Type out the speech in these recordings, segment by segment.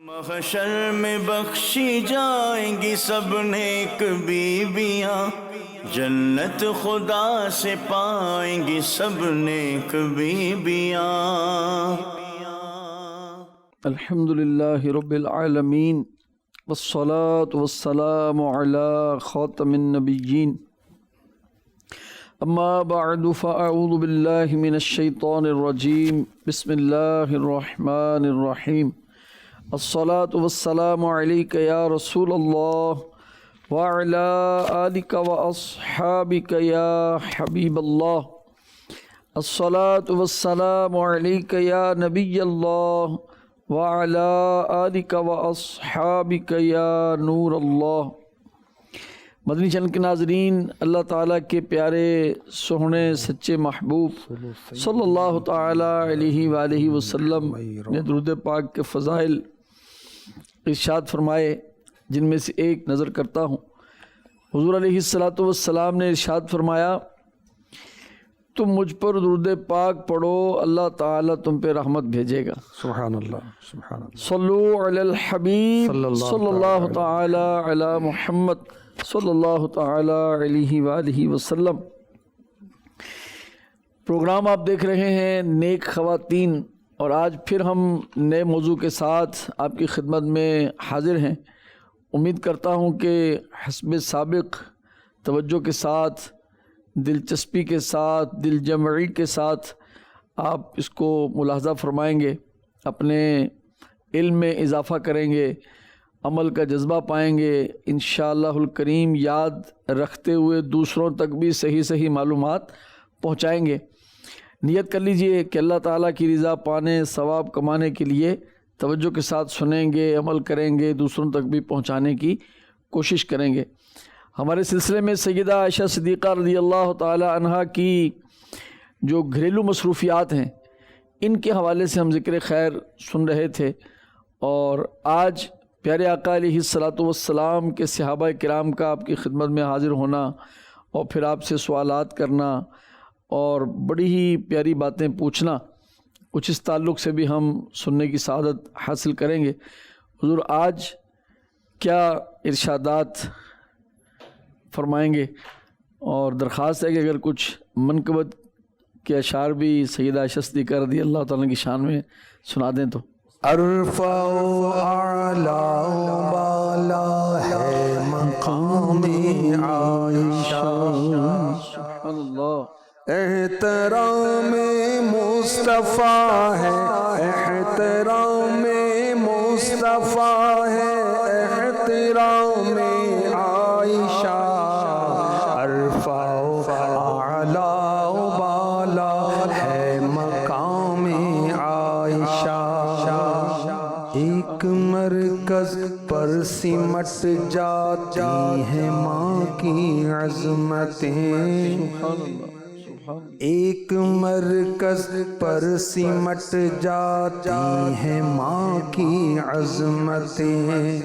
محشر میں بخشی جائیں گی سب نیک بیویاں، جنت خدا سے پائیں گی سب نیک بیویاں۔ الحمدللہ رب العالمین والصلاة والسلام علی خاتم النبیین، اما بعد فاعوذ باللہ من الشیطان الرجیم، بسم اللہ الرحمن الرحیم۔ الصلاة والسلام علیک یا رسول اللہ وعلی آلک واصحابک یا حبیب اللہ۔ الصلاة والسلام علیک یا نبی اللہ وعلی آلک واصحابک یا نور اللہ۔ مدنی چینل کے ناظرین، اللہ تعالیٰ کے پیارے سوہنے سچے محبوب صلی اللہ تعالیٰ علیہ وآلہ وسلم نے درود پاک کے فضائل ارشاد فرمائے، جن میں سے ایک نظر کرتا ہوں۔ حضور علیہ السلام نے ارشاد فرمایا، تم مجھ پر درود پاک پڑھو، اللہ تعالیٰ تم پہ رحمت بھیجے گا۔ سبحان اللہ، سبحان اللہ۔ صلو علی الحبیب صلی اللہ تعالی علی محمد صلی اللہ تعالی علیہ وآلہ وسلم۔ پروگرام آپ دیکھ رہے ہیں نیک خواتین، اور آج پھر ہم نئے موضوع کے ساتھ آپ کی خدمت میں حاضر ہیں۔ امید کرتا ہوں کہ حسب سابق توجہ کے ساتھ، دلچسپی کے ساتھ، دل جمعی کے ساتھ آپ اس کو ملاحظہ فرمائیں گے، اپنے علم میں اضافہ کریں گے، عمل کا جذبہ پائیں گے، انشاءاللہ الکریم یاد رکھتے ہوئے دوسروں تک بھی صحیح معلومات پہنچائیں گے۔ نیت کر لیجئے کہ اللہ تعالیٰ کی رضا پانے، ثواب کمانے کے لیے توجہ کے ساتھ سنیں گے، عمل کریں گے، دوسروں تک بھی پہنچانے کی کوشش کریں گے۔ ہمارے سلسلے میں سیدہ عائشہ صدیقہ رضی اللہ تعالی عنہا کی جو گھریلو مصروفیات ہیں، ان کے حوالے سے ہم ذکر خیر سن رہے تھے، اور آج پیارے آقا علیہ السلام کے صحابہ کرام کا آپ کی خدمت میں حاضر ہونا، اور پھر آپ سے سوالات کرنا، اور بڑی ہی پیاری باتیں پوچھنا، کچھ اس تعلق سے بھی ہم سننے کی سعادت حاصل کریں گے۔ حضور آج کیا ارشادات فرمائیں گے، اور درخواست ہے کہ اگر کچھ منقبت کے اشعار بھی سیدہ عائشہ صدیقہ رضی اللہ تعالیٰ کی شان میں سنا دیں تو۔ ارفع اعلی بالا ہے مقام عائشہ، سبحان اللہ۔ احترام مصطفیٰ ہے، احترام مصطفیٰ ہے، احترام عائشہ۔ ارفع اعلی بالا ہے مقام عائشہ، ایک مرکز پر سمٹ جاتی ہیں ماں کی عظمتیں، ایک مرکز پر سمٹ جاتی ہیں ماں کی عظمتیں،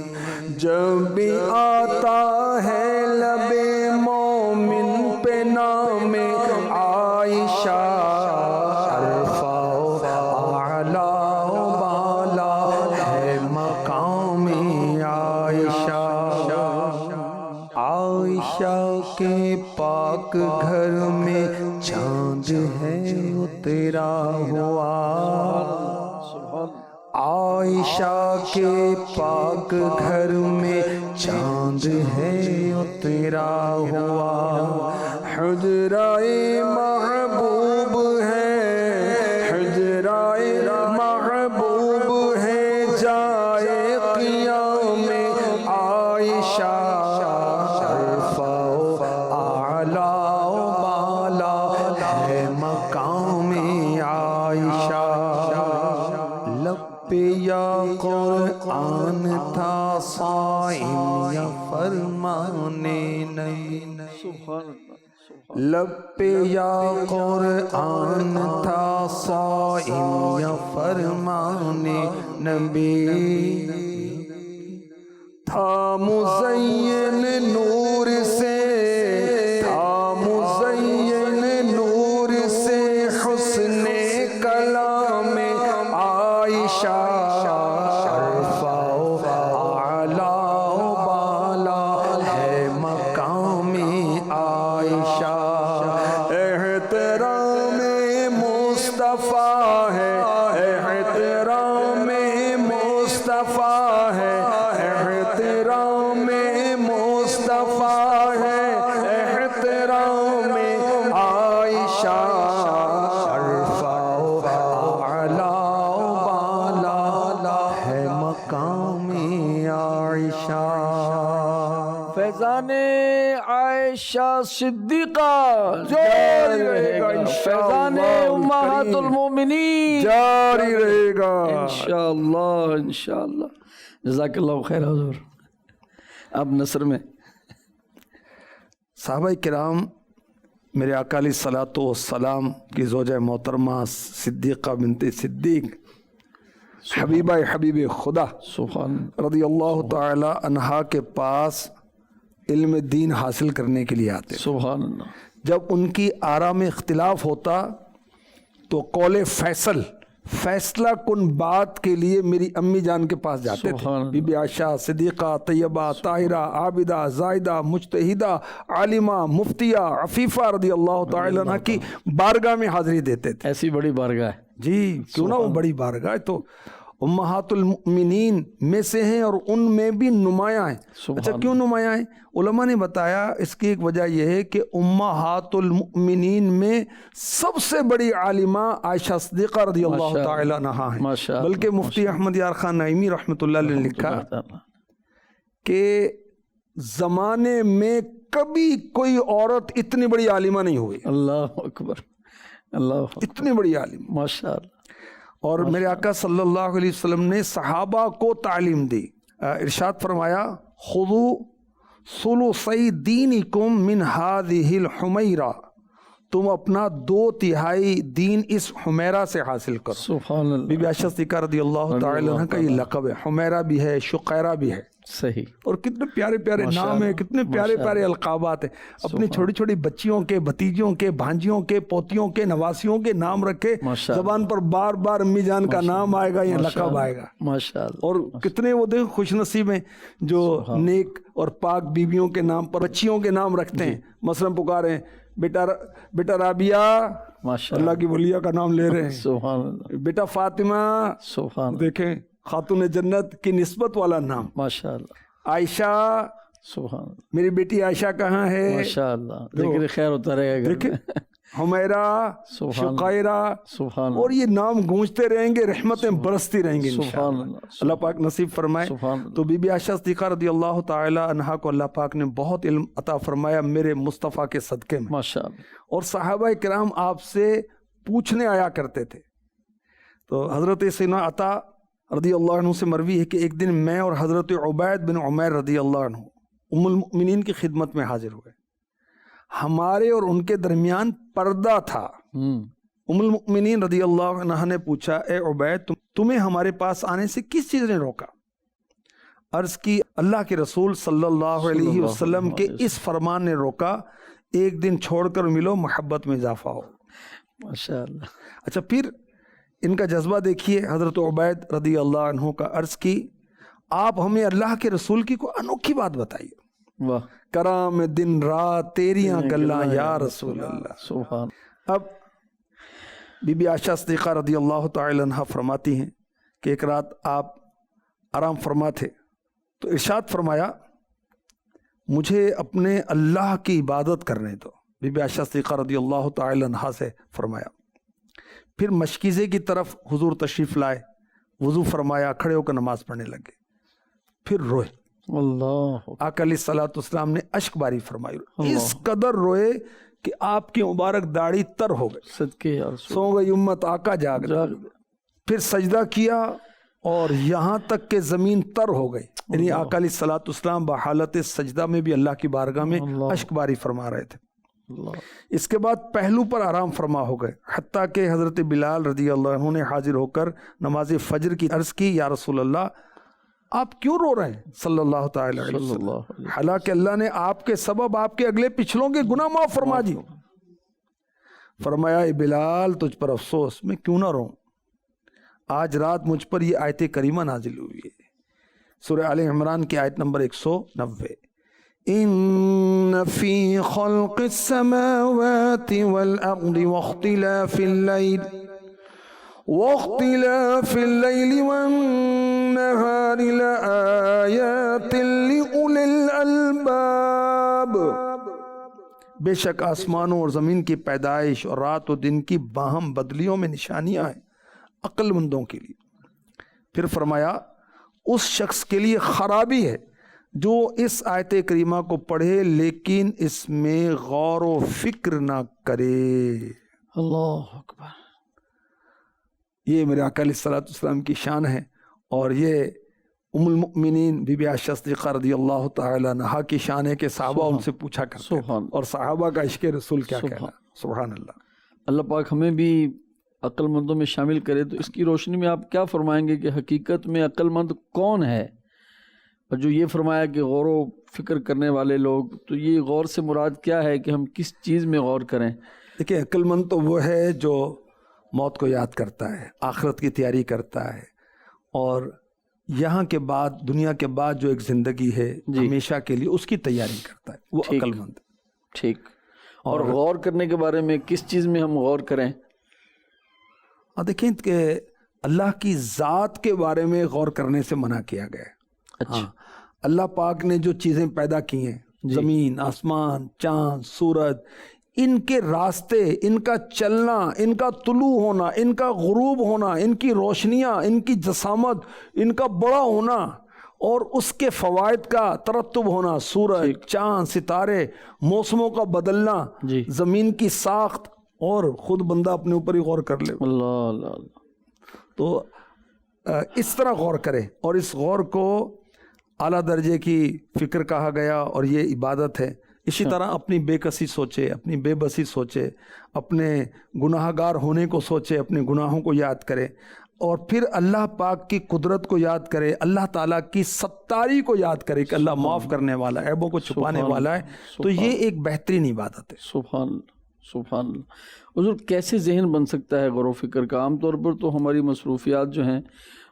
جب بھی آتا ہے لب مومن پہ نام عائشہ، ارفع اعلی بالا ہے مقام عائشہ۔ عائشہ کے پاک گھر میں چاند ہے اترا ہوا، عائشہ کے پاک گھر میں چاند ہے اترا ہوا، حجرائے محبوب ہے، حجرائے محبوب ہے، جائے قیام عائشہ، ارفع اعلی بالا ہے مقام عائشہ۔ لب پہ یا قرآن تھا صائم یا فرمان نبی، لب پہ یا قرآن تھا صائم یا فرمان نبی، تھا مزین نور سے، تھا مزین نور سے حسن کلام عائشہ، ارفع مصطفیٰ ہے، احترام مصطفیٰ ہے، احترام عائشہ، شرفا اعلیٰ بالا ہے مقام عائشہ۔ فیضان عائشہ صدیقہ جاری رہے گا، فیضان امہات المومنین جاری رہے گا انشاءاللہ انشاءاللہ۔ جزاک اللہ خیر حضور، اب نثر میں۔ صحابہ کرام، میرے آقا علیہ الصلوۃ والسلام کی زوجہ محترمہ صدیقہ بنت صدیق، حبیبہ حبیب خدا سبحان رضی اللہ تعالی عنہا کے پاس علم دین حاصل کرنے کے لیے آتے۔ سبحان اللہ۔ جب ان کی آراء میں اختلاف ہوتا تو قول فیصلہ کن بات کے لیے میری امی جان کے پاس جاتے سبحان تھے۔ بی بی عائشہ صدیقہ طیبہ طاہرہ عابدہ زاہدہ مجتہدہ عالمہ مفتیہ عفیفہ رضی اللہ تعالی عنہ کی بارگاہ میں حاضری دیتے تھے۔ ایسی بڑی بارگاہ ہے جی کیوں نہ وہ بڑی بارگاہ ہے، تو امہات المؤمنین میں سے ہیں اور ان میں بھی نمایاں ہیں۔ اچھا کیوں نمایاں ہیں؟ علماء نے بتایا اس کی ایک وجہ یہ ہے کہ امہات المؤمنین میں سب سے بڑی عالمہ عائشہ صدیقہ رضی اللہ تعالی عنہا ہیں، بلکہ مفتی احمد یار خان نعیمی رحمۃ اللہ علیہ نے لکھا کہ زمانے میں کبھی کوئی عورت اتنی بڑی عالمہ نہیں ہوئی۔ اللہ اکبر، اللہ اتنی بڑی عالمہ ماشاء اللہ۔ اور میرے آقا صلی اللہ علیہ وسلم نے صحابہ کو تعلیم دی، ارشاد فرمایا خذوا ثلثی دینکم من ہذہ الحمیرہ، تم اپنا 2/3 دین اس حمیرہ سے حاصل کرو۔ سبحان اللہ۔ بی بی عائشہ صدیقہ رضی اللہ تعالی عنہ کا یہ لقب ہے، حمیرہ بھی ہے، شقیرہ بھی ہے۔ صحیح۔ اور کتنے پیارے پیارے نام ہیں، کتنے پیارے پیارے القابات ہیں۔ اپنی چھوٹی چھوٹی بچیوں کے، بھتیجوں کے، بھانجیوں کے، پوتیوں کے، نواسیوں کے نام رکھے، زبان پر بار بار امی جان کا نام آئے گا یا لقب آئے گا ماشاءاللہ۔ اور کتنے وہ دیکھ خوش نصیب ہیں جو نیک اور پاک بیویوں کے نام پر بچیوں کے نام رکھتے ہیں۔ مثلا پکارے بیٹا رابعہ، اللہ کی ولیہ کا نام لے رہے ہیں، سبحان اللہ۔ بیٹا فاطمہ، سبحان اللہ، دیکھیں خاتون جنت کی نسبت والا نام۔ ماشاءاللہ، عائشہ، سبحان اللہ، میری بیٹی عائشہ کہاں ہے؟ ماشاءاللہ، ذکر خیر ہوتا رہے گا۔ دیکھیں حمیرہ، شقیرہ، سبحان اور یہ نام گونجتے رہیں گے، رحمتیں برستی رہیں گی انشاءاللہ۔ اللہ پاک نصیب فرمائے۔ تو بی بی عائشہ صدیقہ رضی اللہ تعالی عنہا کو اللہ پاک نے بہت علم عطا فرمایا میرے مصطفیٰ کے صدقے میں، ماشاءاللہ۔ اور صحابہ کرام آپ سے پوچھنے آیا کرتے تھے۔ تو حضرت سیدنا عطا رضی اللہ عنہ سے مروی ہے کہ ایک دن میں اور حضرت عبید بن عمیر رضی اللہ عنہ ام المؤمنین کی خدمت میں حاضر ہوئے۔ ہمارے اور ان کے درمیان پردہ تھا۔ ام المؤمنین رضی اللہ عنہ نے پوچھا، اے عبید، تمہیں ہمارے پاس آنے سے کس چیز نے روکا؟ عرض کی، اللہ کے رسول صلی اللہ علیہ وسلم کے اس فرمان نے روکا، ایک دن چھوڑ کر ملو، محبت میں اضافہ ہو۔ ماشاءاللہ۔ اچھا پھر ان کا جذبہ دیکھیے، حضرت عبید رضی اللہ عنہ کا عرض کی، آپ ہمیں اللہ کے رسول کی کوئی انوکھی بات بتائیے۔ واہ، کرام دن رات تیریاں گلاں یا رسول اللہ۔ سبحان۔ اب بی بی عائشہ صدیقہ رضی اللہ تعالی عنہ فرماتی ہیں کہ ایک رات آپ آرام فرما تھے تو ارشاد فرمایا، مجھے اپنے اللہ کی عبادت کرنے دو۔ بی بی عائشہ صدیقہ رضی اللہ تعالی عنہ سے فرمایا۔ پھر مشکیزے کی طرف حضور تشریف لائے، وضو فرمایا، کھڑے ہو کر نماز پڑھنے لگے، پھر روئے۔ اللہ، آقا علیہ الصلوۃ والسلام نے اشک باری فرمائی، اس قدر روئے کہ آپ کی مبارک داڑھی تر ہو گئی۔ صدقے یا رسول، سو گئی امت، آقا جاگ گئے۔ پھر سجدہ کیا اور یہاں تک کہ زمین تر ہو گئی، یعنی آقا علیہ الصلوۃ والسلام بحالت سجدہ میں بھی اللہ کی بارگاہ میں اشک باری فرما رہے تھے۔ اس کے بعد پہلو پر آرام فرما ہو گئے، حتیٰ کہ حضرت بلال رضی اللہ عنہ نے حاضر ہو کر نماز فجر کی عرض کی، یا رسول اللہ آپ کیوں رو رہے ہیں صلی اللہ تعالی علیہ وسلم، حالانکہ اللہ نے آپ کے سبب آپ کے اگلے پچھلوں کے گناہ معاف فرما دی۔ فرمایا، اے بلال تجھ پر افسوس، میں کیوں نہ رہوں، آج رات مجھ پر یہ آیت کریمہ نازل ہوئی ہے، سورہ آل عمران کی آیت نمبر 190، ان فی خلق السماوات والارض واختلاف اللیل والنہار النَّهَارِ لَآيَاتٍ لِأُولِي الْأَلْبَابِ، بے شک آسمانوں اور زمین کی پیدائش اور رات و دن کی باہم بدلیوں میں نشانیاں ہیں عقل مندوں کے لیے۔ پھر فرمایا اس شخص کے لیے خرابی ہے جو اس آیت کریمہ کو پڑھے لیکن اس میں غور و فکر نہ کرے۔ اللہ اکبر۔ یہ میرے آقا علیہ الصلوۃ والسلام کی شان ہے، اور یہ ام المؤمنین بی بی عائشہ صدیقہ رضی اللہ تعالی عنہا کی شان ہے کہ صحابہ ان سے پوچھا کرتے ہیں، سبحان اور صحابہ کا عشق رسول کیا کہنا۔ سبحان اللہ۔ اللہ پاک ہمیں بھی عقل مندوں میں شامل کرے۔ تو اس کی روشنی میں آپ کیا فرمائیں گے کہ حقیقت میں عقل مند کون ہے؟ اور جو یہ فرمایا کہ غور و فکر کرنے والے لوگ، تو یہ غور سے مراد کیا ہے کہ ہم کس چیز میں غور کریں؟ دیکھیں عقل مند تو وہ ہے جو موت کو یاد کرتا ہے، آخرت کی تیاری کرتا ہے، اور یہاں کے بعد دنیا کے بعد جو ایک زندگی ہے ہمیشہ کے لیے اس کی تیاری کرتا ہے، وہ عقل مند ہے۔ ٹھیک۔ اور غور کرنے کے بارے میں کس چیز میں ہم غور کریں؟ دیکھیں کہ اللہ کی ذات کے بارے میں غور کرنے سے منع کیا گیا ہے۔ اچھا۔ اللہ پاک نے جو چیزیں پیدا کی ہیں، زمین، آسمان، چاند، سورج، ان کے راستے، ان کا چلنا، ان کا طلوع ہونا، ان کا غروب ہونا، ان کی روشنیاں، ان کی جسامت، ان کا بڑا ہونا، اور اس کے فوائد کا ترتب ہونا، سورج، چاند، ستارے، موسموں کا بدلنا، زمین کی ساخت، اور خود بندہ اپنے اوپر ہی غور کر لے۔ اللہ اللہ اللہ۔ تو اس طرح غور کرے، اور اس غور کو اعلیٰ درجے کی فکر کہا گیا، اور یہ عبادت ہے۔ اسی طرح اپنی بے کسی سوچے، اپنی بے بسی سوچے، اپنے گناہ گار ہونے کو سوچے، اپنے گناہوں کو یاد کرے، اور پھر اللہ پاک کی قدرت کو یاد کرے، اللہ تعالیٰ کی ستاری کو یاد کرے کہ اللہ معاف کرنے والا ہے، عیبوں کو چھپانے والا ہے۔ تو یہ ایک بہترین عبادت ہے۔ سبحان اللہ، سبحان اللہ۔ حضور کیسے ذہن بن سکتا ہے غور و فکر کا؟ عام طور پر تو ہماری مصروفیات جو ہیں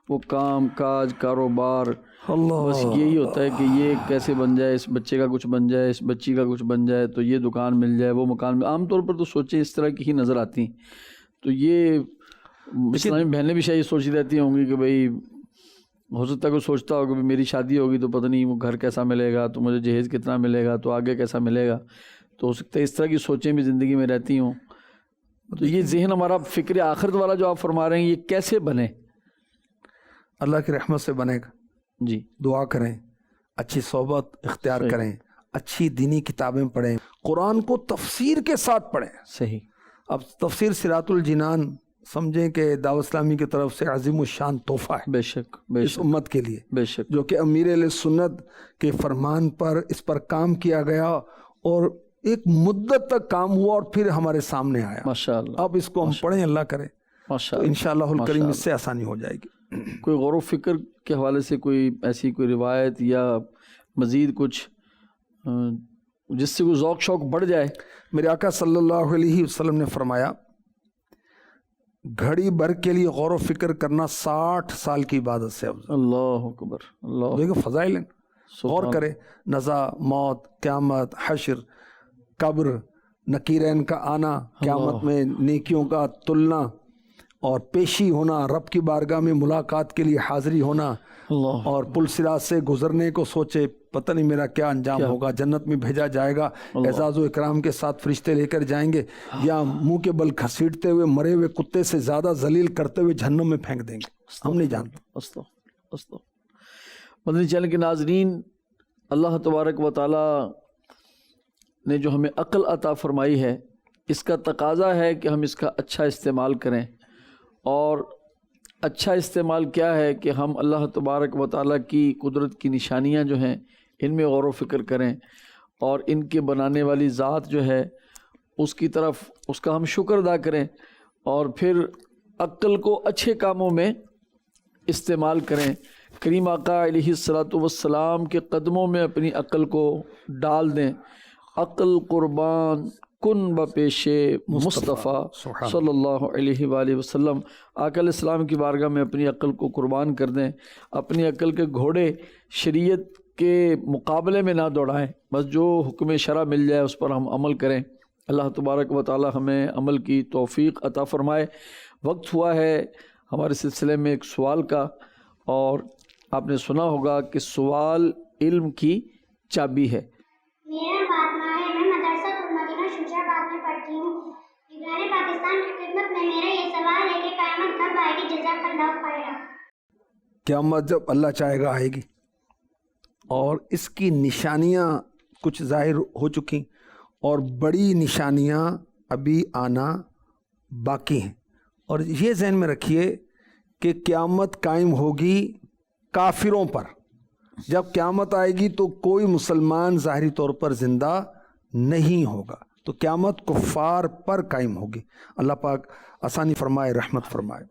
وہ کام کاج، کاروبار، بس یہی ہوتا ہے کہ یہ کیسے بن جائے، اس بچے کا کچھ بن جائے، اس بچی کا کچھ بن جائے، تو یہ دکان مل جائے، وہ مکان عام طور پر تو سوچیں اس طرح کی ہی نظر آتی ہیں۔ تو یہ اسلامی بہنیں بھی شاید سوچی رہتی ہوں گی کہ بھئی ہو سکتا ہے کوئی سوچتا ہوگا کہ میری شادی ہوگی تو پتہ نہیں وہ گھر کیسا ملے گا، تو مجھے جہیز کتنا ملے گا، تو آگے کیسا ملے گا، تو ہو سکتا ہے اس طرح کی سوچیں بھی زندگی میں رہتی ہوں۔ تو یہ ذہن ہمارا فکر آخرت والا جو آپ فرما رہے ہیں، یہ کیسے بنے؟ اللہ کی رحمت سے بنے گا۔ جی، دعا کریں، اچھی صحبت اختیار کریں، اچھی دینی کتابیں پڑھیں، قرآن کو تفسیر کے ساتھ پڑھیں۔ صحیح۔ اب تفسیر صراط الجنان سمجھیں کہ دعوت اسلامی کی طرف سے عظیم الشان تحفہ ہے، بے شک، بے اس شک، امت کے لیے، بے شک، جو کہ امیر اہل سنت کے فرمان پر اس پر کام کیا گیا، اور ایک مدت تک کام ہوا، اور پھر ہمارے سامنے آیا۔ ماشاء اللہ، اب اس کو ہم پڑھیں، اللہ کرے ماشاء تو اللہ، انشاءاللہ الکریم اس سے آسانی ہو جائے گی۔ کوئی غور و فکر کے حوالے سے کوئی ایسی کوئی روایت یا مزید کچھ جس سے کوئی ذوق شوق بڑھ جائے؟ میرے آقا صلی اللہ علیہ وسلم نے فرمایا گھڑی بھر کے لیے غور و فکر کرنا 60 سال کی عبادت سے افضل۔ اللہ اکبر، اللہ، دیکھو فضائل ہیں، غور کرے، نزا، موت، قیامت، حشر، قبر، نکیرین کا آنا، قیامت میں نیکیوں کا تلنا اور پیشی ہونا، رب کی بارگاہ میں ملاقات کے لیے حاضری ہونا، اللہ، اور پل صراط سے گزرنے کو سوچے پتہ نہیں میرا کیا انجام ہوگا، جنت میں بھیجا جائے گا، اعزاز و اکرام کے ساتھ فرشتے لے کر جائیں گے، یا منہ کے بل گھسیٹتے ہوئے مرے ہوئے کتے سے زیادہ ذلیل کرتے ہوئے جہنم میں پھینک دیں گے، ہم نہیں جانتے۔ مدنی چینل کے ناظرین، اللہ تبارک و تعالی نے جو ہمیں عقل عطا فرمائی ہے، اس کا تقاضا ہے کہ ہم اس کا اچھا استعمال کریں، اور اچھا استعمال کیا ہے کہ ہم اللہ تبارک و تعالیٰ کی قدرت کی نشانیاں جو ہیں ان میں غور و فکر کریں، اور ان کے بنانے والی ذات جو ہے اس کی طرف اس کا ہم شکر ادا کریں، اور پھر عقل کو اچھے کاموں میں استعمال کریں۔ کریم آقا علیہ الصلاۃ والسلام کے قدموں میں اپنی عقل کو ڈال دیں۔ عقل قربان کن بپیش مصطفیٰ صلی اللہ علیہ وآلہ وسلم، آقا علیہ السلام کی بارگاہ میں اپنی عقل کو قربان کر دیں۔ اپنی عقل کے گھوڑے شریعت کے مقابلے میں نہ دوڑائیں، بس جو حکم شرع مل جائے اس پر ہم عمل کریں۔ اللہ تبارک و تعالی ہمیں عمل کی توفیق عطا فرمائے۔ وقت ہوا ہے ہمارے سلسلے میں ایک سوال کا، اور آپ نے سنا ہوگا کہ سوال علم کی چابی ہے۔ میرا فاطمہ ہے، میں مدرسہ المدینہ شجاع آباد میں پڑھتی ہوں۔ نگران پاکستان کی خدمت میں میرا یہ سوال ہے کہ قیامت کب آئے گی؟ جزاک اللہ خیرا۔ قیامت جب اللہ چاہے گا آئے گی، اور اس کی نشانیاں کچھ ظاہر ہو چکی اور بڑی نشانیاں ابھی آنا باقی ہیں۔ اور یہ ذہن میں رکھیے کہ قیامت قائم ہوگی کافروں پر۔ جب قیامت آئے گی تو کوئی مسلمان ظاہری طور پر زندہ نہیں ہوگا، تو قیامت کفار پر قائم ہوگی۔ اللہ پاک آسانی فرمائے، رحمت فرمائے۔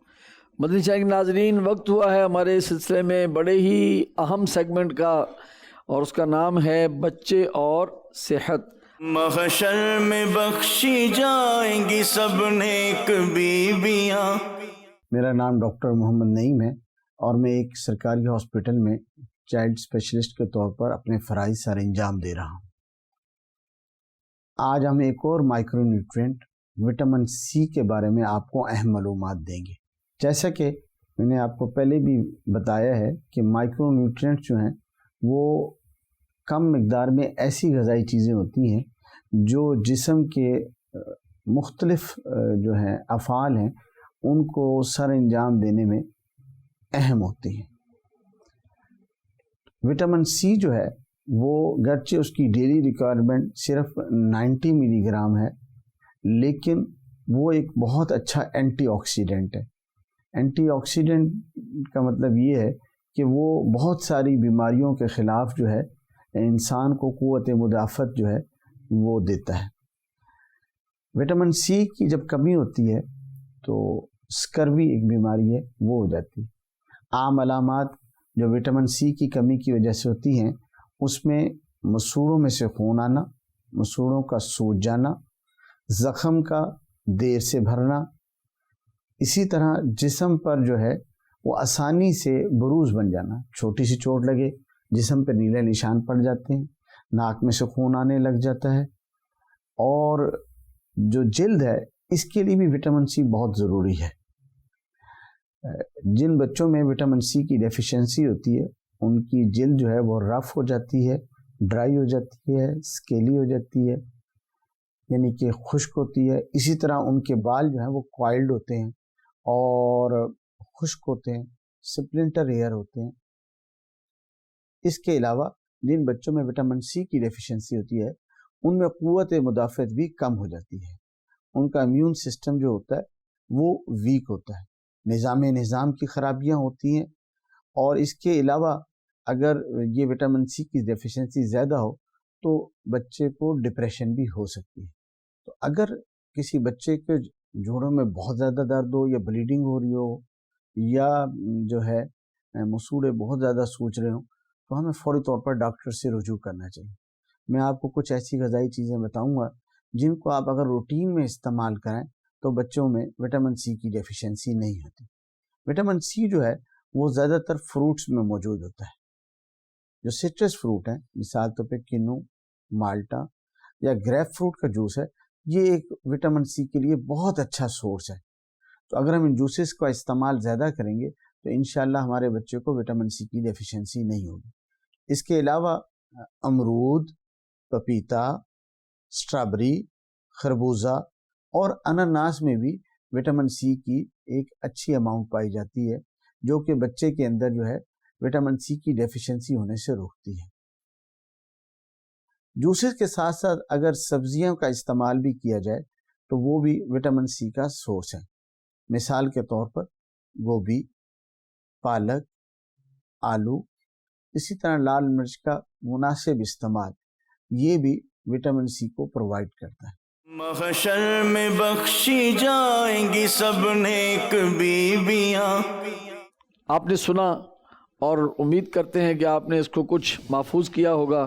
مدنی چینل کے ناظرین، وقت ہوا ہے ہمارے سلسلے میں بڑے ہی اہم سیگمنٹ کا، اور اس کا نام ہے بچے اور صحت۔ محشر میں بخشی جائیں گی سب نیک بیویاں۔ میرا نام ڈاکٹر محمد نعیم ہے اور میں ایک سرکاری ہاسپٹل میں چائلڈ اسپیشلسٹ کے طور پر اپنے فرائض سر انجام دے رہا ہوں۔ آج ہم ایک اور مائکرو نیوٹرینٹ وٹامن سی کے بارے میں آپ کو اہم معلومات دیں گے۔ جیسا کہ میں نے آپ کو پہلے بھی بتایا ہے کہ مائکرو نیوٹرینٹ جو ہیں وہ کم مقدار میں ایسی غذائی چیزیں ہوتی ہیں جو جسم کے مختلف جو ہیں افعال ہیں ان کو سر انجام دینے میں اہم ہوتی ہیں۔ وٹامن سی جو ہے وہ گرچہ اس کی ڈیلی ریکوائرمنٹ صرف 90 ملی گرام ہے، لیکن وہ ایک بہت اچھا اینٹی آکسیڈنٹ ہے۔ اینٹی آکسیڈنٹ کا مطلب یہ ہے کہ وہ بہت ساری بیماریوں کے خلاف جو ہے انسان کو قوت مدافعت جو ہے وہ دیتا ہے۔ وٹامن سی کی جب کمی ہوتی ہے تو اسکروی ایک بیماری ہے، وہ ہو جاتی ہے۔ عام علامات جو وٹامن سی کی کمی کی وجہ سے ہوتی ہیں اس میں مسوڑوں میں سے خون آنا، مسوڑوں کا سوج جانا، زخم کا دیر سے بھرنا، اسی طرح جسم پر جو ہے وہ آسانی سے بروز بن جانا، چھوٹی سی چوٹ لگے جسم پہ نیلے نشان پڑ جاتے ہیں، ناک میں سے خون آنے لگ جاتا ہے۔ اور جو جلد ہے اس کے لیے بھی وٹامن سی بہت ضروری ہے۔ جن بچوں میں وٹامن سی کی ڈیفیشنسی ہوتی ہے ان کی جلد جو ہے وہ رف ہو جاتی ہے، ڈرائی ہو جاتی ہے، اسکیلی ہو جاتی ہے، یعنی کہ خشک ہوتی ہے۔ اسی طرح ان کے بال جو ہیں وہ کوائلڈ ہوتے ہیں اور خشک ہوتے ہیں، سپلنٹر ایئر ہوتے ہیں۔ اس کے علاوہ جن بچوں میں وٹامن سی کی ڈیفیشنسی ہوتی ہے ان میں قوت مدافعت بھی کم ہو جاتی ہے، ان کا امیون سسٹم جو ہوتا ہے وہ ویک ہوتا ہے، نظام کی خرابیاں ہوتی ہیں۔ اور اس کے علاوہ اگر یہ وٹامن سی کی ڈیفیشنسی زیادہ ہو تو بچے کو ڈپریشن بھی ہو سکتی ہے۔ تو اگر کسی بچے کے جوڑوں میں بہت زیادہ درد ہو یا بلیڈنگ ہو رہی ہو یا جو ہے مسوڑے بہت زیادہ سوج رہے ہوں تو ہمیں فوری طور پر ڈاکٹر سے رجوع کرنا چاہیے۔ میں آپ کو کچھ ایسی غذائی چیزیں بتاؤں گا جن کو آپ اگر روٹین میں استعمال کریں تو بچوں میں وٹامن سی کی ڈیفیشنسی نہیں ہوتی۔ وٹامن سی جو ہے وہ زیادہ تر فروٹس میں موجود ہوتا ہے۔ جو سٹرس فروٹ ہیں، مثال طور پہ کنو، مالٹا یا گریپ فروٹ کا جوس ہے، یہ ایک وٹامن سی کے لیے بہت اچھا سورس ہے۔ تو اگر ہم ان جوسز کا استعمال زیادہ کریں گے تو انشاءاللہ ہمارے بچے کو وٹامن سی کی ڈیفیشنسی نہیں ہوگی۔ اس کے علاوہ امرود، پپیتا، اسٹرابری، خربوزہ اور انناس میں بھی وٹامن سی کی ایک اچھی اماؤنٹ پائی جاتی ہے جو کہ بچے کے اندر جو ہے وٹامن سی کی ڈیفیشنسی ہونے سے روکتی ہے۔ جوسز کے ساتھ ساتھ اگر سبزیوں کا استعمال بھی کیا جائے تو وہ بھی وٹامن سی کا سورس ہے۔ مثال کے طور پر گوبھی، پالک، آلو، اسی طرح لال مرچ کا مناسب استعمال یہ بھی وٹامن سی کو پرووائڈ کرتا ہے۔ محشر میں بخشی جائیں گی سب نیک بیویاں۔ آپ نے سنا اور امید کرتے ہیں کہ آپ نے اس کو کچھ محفوظ کیا ہوگا۔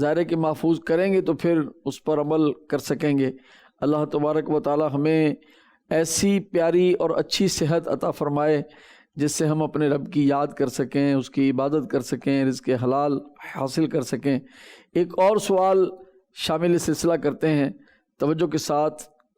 ظاہر ہے کہ محفوظ کریں گے تو پھر اس پر عمل کر سکیں گے۔ اللہ تبارک و تعالی ہمیں ایسی پیاری اور اچھی صحت عطا فرمائے جس سے ہم اپنے رب کی یاد کر سکیں، اس کی عبادت کر سکیں، رزق حلال حاصل کر سکیں۔ ایک اور سوال شامل سلسلہ کرتے ہیں، توجہ کے ساتھ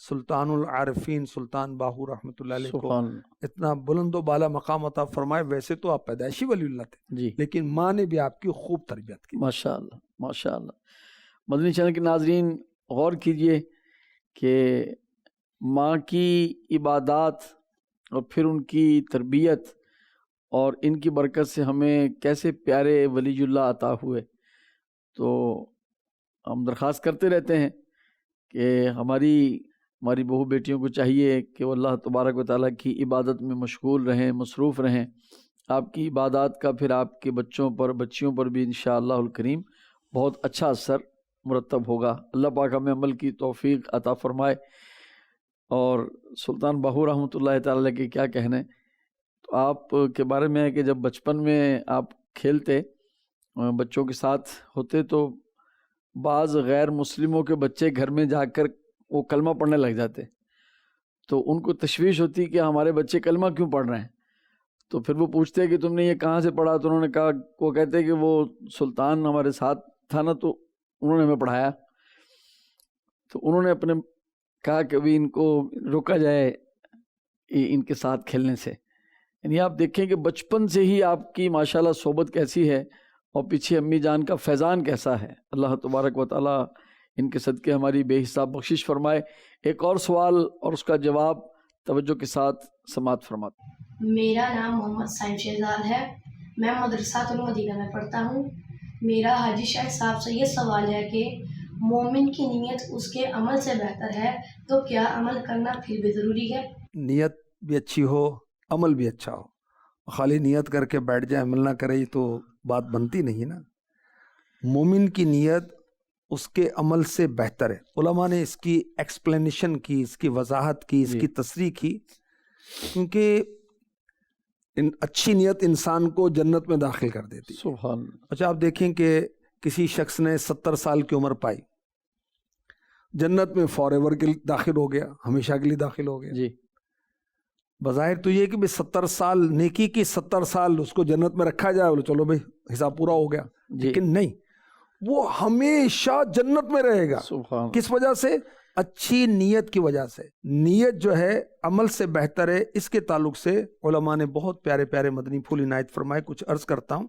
سلطان العارفین سلطان باہو رحمۃ اللہ علیہ کو سبحان اللہ. اتنا بلند و بالا مقام عطا فرمائے. ویسے تو آپ پیدائشی ولی اللہ تھے جی لیکن ماں نے بھی آپ کی خوب تربیت کی. ماشاء اللہ ماشاء اللہ. مدنی چینل کے ناظرین غور کیجئے کہ ماں کی عبادات اور پھر ان کی تربیت اور ان کی برکت سے ہمیں کیسے پیارے ولی اللہ عطا ہوئے. تو ہم درخواست کرتے رہتے ہیں کہ ہماری بہو بیٹیوں کو چاہیے کہ وہ اللہ تبارک و تعالیٰ کی عبادت میں مشغول رہیں، مصروف رہیں. آپ کی عبادات کا پھر آپ کے بچوں پر بچیوں پر بھی انشاءاللہ الکریم بہت اچھا اثر مرتب ہوگا. اللہ پاک ہمیں عمل کی توفیق عطا فرمائے. اور سلطان باہو رحمۃ اللہ تعالیٰ کے کیا کہنے. تو آپ کے بارے میں ہے کہ جب بچپن میں آپ کھیلتے بچوں کے ساتھ ہوتے تو بعض غیر مسلموں کے بچے گھر میں جا کر وہ کلمہ پڑھنے لگ جاتے، تو ان کو تشویش ہوتی کہ ہمارے بچے کلمہ کیوں پڑھ رہے ہیں. تو پھر وہ پوچھتے کہ تم نے یہ کہاں سے پڑھا. تو انہوں نے کہا، وہ کہتے کہ وہ سلطان ہمارے ساتھ تھا نا تو انہوں نے ہمیں پڑھایا. تو انہوں نے اپنے کہا کہ ابھی ان کو روکا جائے ان کے ساتھ کھیلنے سے. یعنی آپ دیکھیں کہ بچپن سے ہی آپ کی ماشاءاللہ صحبت کیسی ہے اور پیچھے امی جان کا فیضان کیسا ہے. اللہ تبارک و تعالیٰ ان کے صدقے ہماری بے حساب بخشش فرمائے. ایک اور سوال اور اس کا جواب توجہ کے ساتھ سماعت فرماتے. میرا نام محمد سائن شہزاد ہے. میں مدرسۃ المدینہ میں پڑھتا ہوں. میرا حاجی شاہ صاحب سے یہ سوال ہے کہ مومن کی نیت اس کے عمل سے بہتر ہے تو کیا عمل کرنا پھر بھی ضروری ہے؟ نیت بھی اچھی ہو عمل بھی اچھا ہو. خالی نیت کر کے بیٹھ جائے عمل نہ کرے تو بات بنتی نہیں نا. مومن کی نیت اس کے عمل سے بہتر ہے. علماء نے اس کی ایکسپلینیشن کی، اس کی وضاحت کی، اس کی تصریح کی، کیونکہ اچھی نیت انسان کو جنت میں داخل کر دیتی. سبحان. اچھا آپ دیکھیں کہ کسی شخص نے 70 سال کی عمر پائی، جنت میں فار ایور کے لیے داخل ہو گیا، ہمیشہ کے لیے داخل ہو گیا. جی بظاہر تو یہ کہ 70 سال نیکی کی 70 سال اس کو جنت میں رکھا جائے، بولے چلو بھائی حساب پورا ہو گیا. لیکن نہیں، وہ ہمیشہ جنت میں رہے گا. سبحان. کس وجہ سے؟ اچھی نیت کی وجہ سے. نیت جو ہے عمل سے بہتر ہے. اس کے تعلق سے علماء نے بہت پیارے پیارے مدنی پھول عنایت فرمائے. کچھ عرض کرتا ہوں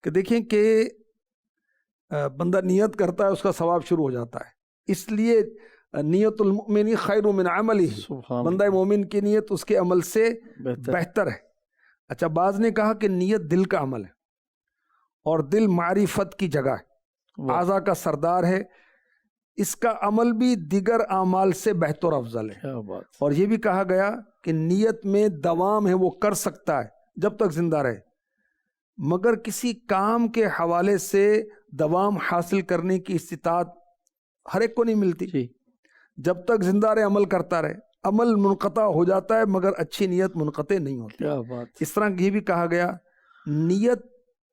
کہ دیکھیں کہ بندہ نیت کرتا ہے اس کا ثواب شروع ہو جاتا ہے. اس لیے نیت المؤمن خیر من عملہ، بندہ مومن کی نیت اس کے عمل سے بہتر ہے. اچھا بعض نے کہا کہ نیت دل کا عمل ہے اور دل معرفت کی جگہ ہے، اعضاء کا سردار ہے. اس کا عمل بھی دیگر اعمال سے بہتر افضل ہے. اور یہ بھی کہا گیا کہ نیت میں دوام ہے، وہ کر سکتا ہے جب تک زندہ رہے، مگر کسی کام کے حوالے سے دوام حاصل کرنے کی استطاعت ہر ایک کو نہیں ملتی. جب تک زندہ رہے عمل کرتا رہے. عمل منقطع ہو جاتا ہے مگر اچھی نیت منقطع نہیں ہوتی. اس طرح یہ بھی کہا گیا نیت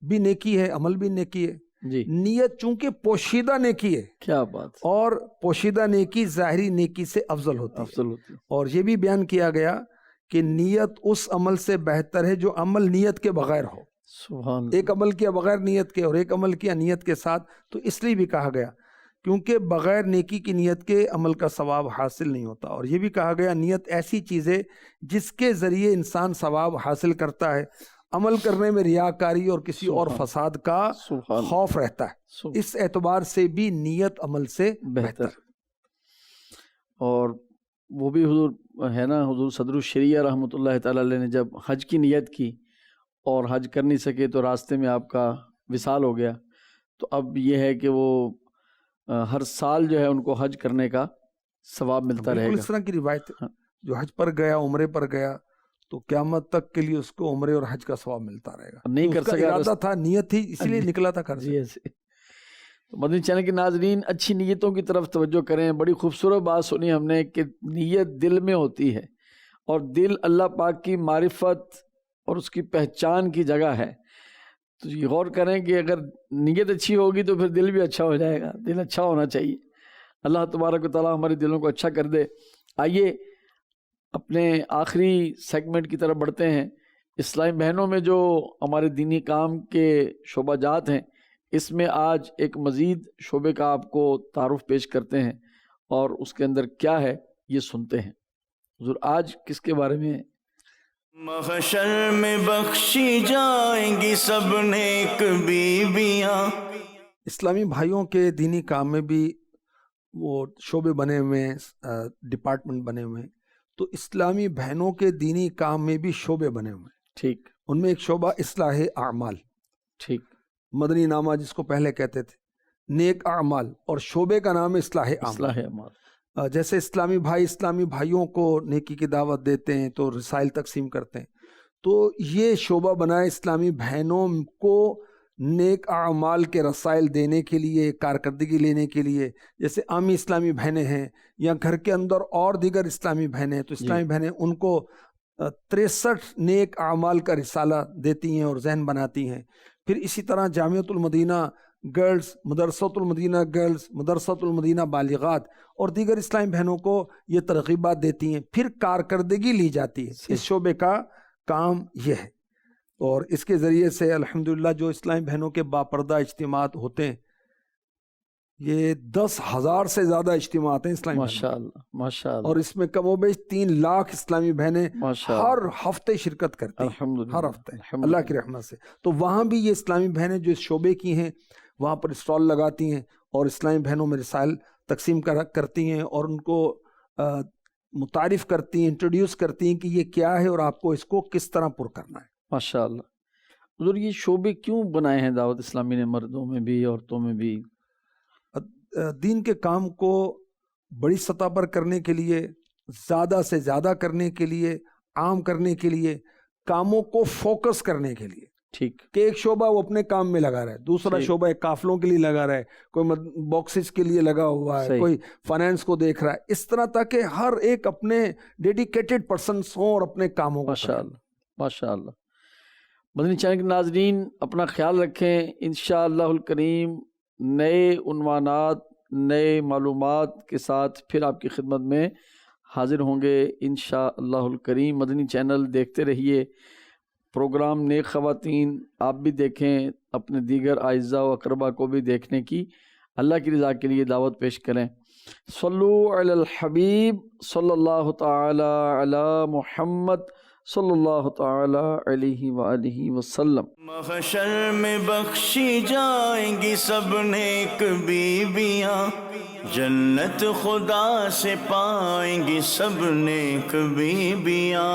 بھی نیکی ہے، عمل بھی نیکی ہے. نیت چونکہ پوشیدہ نیکی ہے، کیا بات، اور پوشیدہ نیکی ظاہری نیکی سے افضل ہوتی ہے. اور یہ بھی بیان کیا گیا کہ نیت اس عمل سے بہتر ہے جو عمل نیت کے بغیر ہو. سبحان. ایک عمل کیا بغیر نیت کے اور ایک عمل کیا نیت کے ساتھ. تو اس لیے بھی کہا گیا کیونکہ بغیر نیکی کی نیت کے عمل کا ثواب حاصل نہیں ہوتا. اور یہ بھی کہا گیا نیت ایسی چیز ہے جس کے ذریعے انسان ثواب حاصل کرتا ہے. عمل کرنے میں ریاکاری اور کسی اور فساد کا خوف رہتا ہے. اس اعتبار سے بھی نیت عمل سے بہتر. اور وہ بھی حضور ہے نا، حضور صدر الشریعہ رحمۃ اللہ تعالیٰ علیہ نے جب حج کی نیت کی اور حج کر نہیں سکے تو راستے میں آپ کا وصال ہو گیا، تو اب یہ ہے کہ وہ ہر سال جو ہے ان کو حج کرنے کا ثواب ملتا رہے گا. اس طرح کی روایت جو حج پر گیا، عمرے پر گیا، تو قیامت تک کے لیے اس کو عمرے اور حج کا ثواب ملتا رہے گا. نہیں کر سکا، ارادہ تھا، نیت تھی، اسی لیے نکلا تھا کر. مدنی چینل کے ناظرین اچھی نیتوں کی طرف توجہ کریں. بڑی خوبصورت بات سنی ہم نے کہ نیت دل میں ہوتی ہے اور دل اللہ پاک کی معرفت اور اس کی پہچان کی جگہ ہے. تو یہ غور کریں کہ اگر نیت اچھی ہوگی تو پھر دل بھی اچھا ہو جائے گا. دل اچھا ہونا چاہیے. اللہ تبارک و تعالیٰ ہمارے دلوں کو اچھا کر دے. آئیے اپنے آخری سیگمنٹ کی طرف بڑھتے ہیں. اسلامی بہنوں میں جو ہمارے دینی کام کے شعبہ جات ہیں، اس میں آج ایک مزید شعبے کا آپ کو تعارف پیش کرتے ہیں، اور اس کے اندر کیا ہے یہ سنتے ہیں۔ حضور آج کس کے بارے میں؟ محشر میں بخشی جائیں گی سب نیک بیویاں۔ اسلامی بھائیوں کے دینی کام میں بھی وہ شعبے بنے ہوئے ہیں، ڈپارٹمنٹ بنے ہوئے ہیں، تو اسلامی بہنوں کے دینی کام میں بھی شعبے بنے ہوئے ہیں۔ ٹھیک ان میں ایک شعبہ اصلاح اعمال، ٹھیک، مدنی نامہ جس کو پہلے کہتے تھے، نیک اعمال، اور شعبے کا نام ہے اصلاح اعمال۔ اصلاح اعمال۔ جیسے اسلامی بھائی اسلامی بھائیوں کو نیکی کی دعوت دیتے ہیں تو رسائل تقسیم کرتے ہیں، تو یہ شعبہ بنا ہے اسلامی بہنوں کو نیک اعمال کے رسائل دینے کے لیے، کارکردگی لینے کے لیے۔ جیسے عامی اسلامی بہنیں ہیں یا گھر کے اندر اور دیگر اسلامی بہنیں ہیں، تو اسلامی بہنیں ان کو 63 نیک اعمال کا رسالہ دیتی ہیں اور ذہن بناتی ہیں۔ پھر اسی طرح جامعۃ المدینہ گرلز، مدرسۃ المدینہ گرلز، مدرسۃ المدینہ بالغات اور دیگر اسلامی بہنوں کو یہ ترغیبات دیتی ہیں۔ پھر کارکردگی لی جاتی ہے، اس شعبے کا کام یہ ہے، اور اس کے ذریعے سے الحمدللہ جو اسلامی بہنوں کے باپردہ اجتماعات ہوتے ہیں، یہ 10,000 سے زیادہ اجتماعات ہیں اسلامی ماشاء بہنوں، اللہ ماشاء اللہ، اور اس میں کم و بیش 3 لاکھ اسلامی بہنیں ماشاء اللہ، ہر ہفتے شرکت کرتی ہیں، الحمدللہ، ہر ہفتے، الحمدللہ۔ اللہ کی رحمت سے۔ تو وہاں بھی یہ اسلامی بہنیں جو اس شعبے کی ہیں وہاں پر اسٹال لگاتی ہیں اور اسلامی بہنوں میں رسائل تقسیم کرتی ہیں اور ان کو متعارف کرتی ہیں، انٹروڈیوس کرتی ہیں کہ یہ کیا ہے اور آپ کو اس کو کس طرح پر کرنا ہے۔ ماشاء اللہ۔ حضور یہ شعبے کیوں بنائے ہیں دعوت اسلامی نے، مردوں میں بھی عورتوں میں بھی؟ دین کے کام کو بڑی سطح پر کرنے کے لیے، زیادہ سے زیادہ کرنے کے لیے، عام کرنے کے لیے، کاموں کو فوکس کرنے کے لیے، ٹھیک، کہ ایک شعبہ وہ اپنے کام میں لگا رہا ہے، دوسرا ٹھیک، شعبہ ایک قافلوں کے لیے لگا رہا ہے، کوئی باکسز کے لیے لگا ہوا ہے، صحیح، کوئی فائنینس کو دیکھ رہا ہے، اس طرح تاکہ ہر ایک اپنے ڈیڈیکیٹڈ پرسنس ہوں اور اپنے کاموں کو ماشاء کریں۔ اللہ ماشاء اللہ۔ مدنی چینل کے ناظرین اپنا خیال رکھیں، انشاءاللہ الکریم نئے عنوانات، نئے معلومات کے ساتھ پھر آپ کی خدمت میں حاضر ہوں گے انشاءاللہ الکریم۔ مدنی چینل دیکھتے رہیے، پروگرام نیک خواتین آپ بھی دیکھیں، اپنے دیگر اعزاء و اقربا کو بھی دیکھنے کی اللہ کی رضا کے لیے دعوت پیش کریں۔ صلو علی الحبیب صلی اللہ تعالی علی محمد صلی اللہ تعالی علیہ وآلہ وسلم۔ محشر میں بخشی جائیں گی سب نیک بیویاں، جنت خدا سے پائیں گی سب نیک بیویاں۔